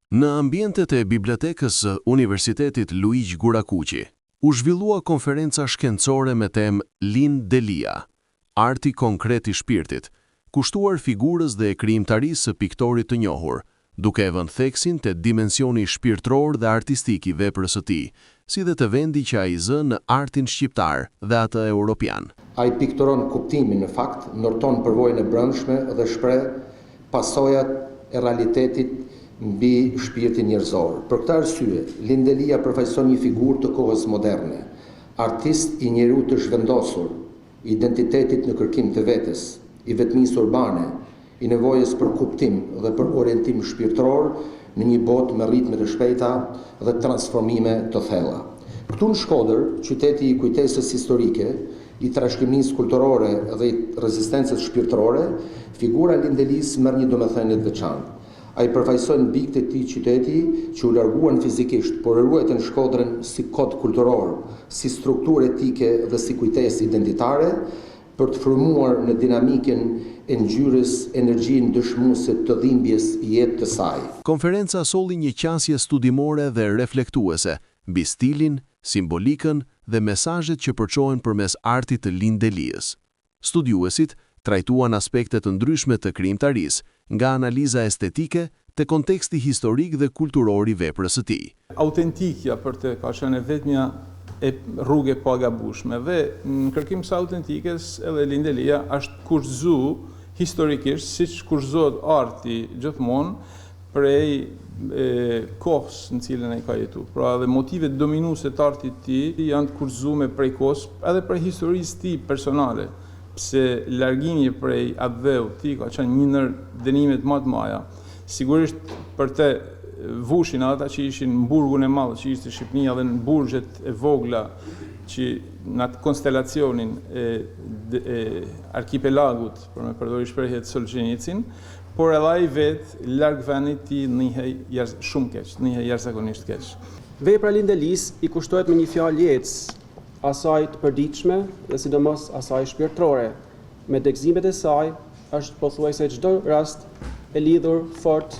Në ambientet e bibliotekës së Universitetit Luigi Gurakuqi, u zhvillua konferenca shkencore me temë Lindelia, arti konkret i shpirtit, kushtuar figurës dhe krijimtarisë së piktorit të njohur, duke e vënë theksin te dimensioni shpirtëror dhe artistik i veprës së tij, si dhe të vendi që ai zë në artin shqiptar dhe atë europian. Ai pikturon kuptimin në fakt, ndorton përvojën e brendshme dhe shpreh pasojat e realitetit mbi shpirtin njerëzor. Për këtë arsye, Lindelia përfaqëson një figurë të kohës moderne, artist i njeriu të zhvendosur, identitetit në kërkim të vetes, i vetmisë urbane, i nevojës për kuptim dhe për orientim shpirtëror në një botë me ritme të shpejta dhe transformime të thella. Këtu në Shkodër, qyteti i kujtesës historike, i trashëgimisë kulturore dhe i rezistencës shpirtërore, figura Lindelis merr një domethënie të veçantë. Ai përfaqëson pikët e këtij qyteti që u larguan fizikisht, por e ruajtën Shkodrën si kod kulturor, si strukturë etike dhe si kujtesë identitare, për të formuar në dinamikën e ngjyrës energjinë dëshmuese të dhimbjes jetë të saj. Konferenca solli një qasje studimore dhe reflektuese mbi stilin, simbolikën dhe mesazhet që përçohen përmes artit të Lindeliës. Studiuesit trajtuan aspekte të ndryshme të krijimtarisë, nga analiza estetike te konteksti historik dhe kulturor i veprës së tij. Autentikja për të ka qenë vetmja e rrugë pa gabueshme dhe në kërkim së autentikës edhe Lindelia është kurzu historikisht siç kurzohet arti gjithmonë prej kohës në cilën ai ka jetuar. Pra edhe motivet dominuese të artit të tij janë të kurzuar prej kohës edhe prej historisë të tij personale. Pse largimi prej atë dheu ti ka qenë një ndër dënimet më të mëdha. Sigurisht për të vushin ata që ishin në burgun e madh, që ishte Shqipënia dhe në burgjet e vogla që në atë konstelacionin e arkipelagut, për me përdori shprehjet Solzhenitsyn, por edhe ai vetë larg vendit ti njihej shumë keq, njihej jashtëzakonisht keq. Vepra Lindelis i kushtohet me një fjalë jetës, asaj të përditshme dhe sidomos asaj shpirtërore. Me dekzimet e saj është pothuajse çdo rast e lidhur fort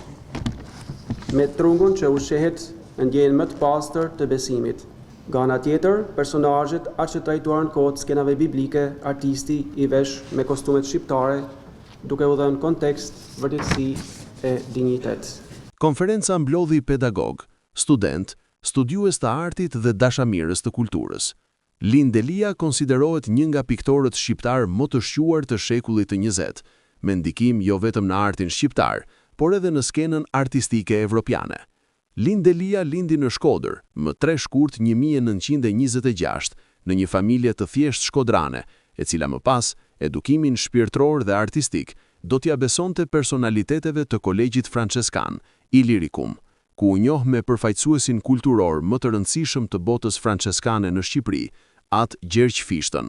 me trungun që ushqehet në ndjenjën më të pastër të besimit. Nga ana tjetër, personazhet aq të trajtuar në kohë të skenave biblike, artisti i vesh me kostumet shqiptare, duke u dhënë kontekst, vërtetësi e dinjitet. Konferenca mblodhi pedagog, student, studiues të artit dhe dashamirës të kulturës. Lindelia konsiderohet një nga piktorët shqiptar më të shquar të shekullit të 20, me ndikim jo vetëm në artin shqiptar, por edhe në skenën artistike evropiane. Lindelia lindi në Shkodër, më 3 shkurt 1926, në një familje të thjesht shkodrane, e cila më pas, edukimin shpirtëror dhe artistik, do t'ia besonte personaliteteve të kolegjit franceskan, Illyricum, ku u njoh me përfaqësuesin kulturor më të rëndësishëm të botës franceskane në Shqipëri, atë Gjergj Fishtën.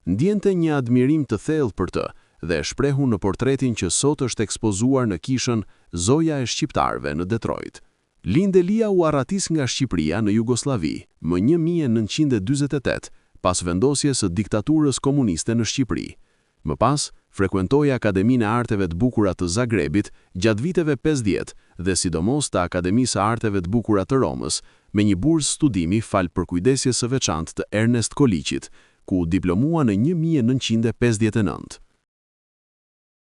Ndjente një admirim të thellë për të, dhe e shprehu në portretin që sot është ekspozuar në kishën Zoja e Shqiptarve në Detroit. Lindelia u arratis nga Shqipëria në Jugosllavi më 1948, pas vendosjes së diktaturës komuniste në Shqipëri. Më pas, frekuentoi Akademinë e Arteve të Bukura të Zagrebit gjatë viteve 50 dhe sidomos të Akademisë së Arteve të Bukura të Romës, me një bursë studimi fal përkujdesjes së veçantë të Ernest Koliqit, ku u diplomua në 1959.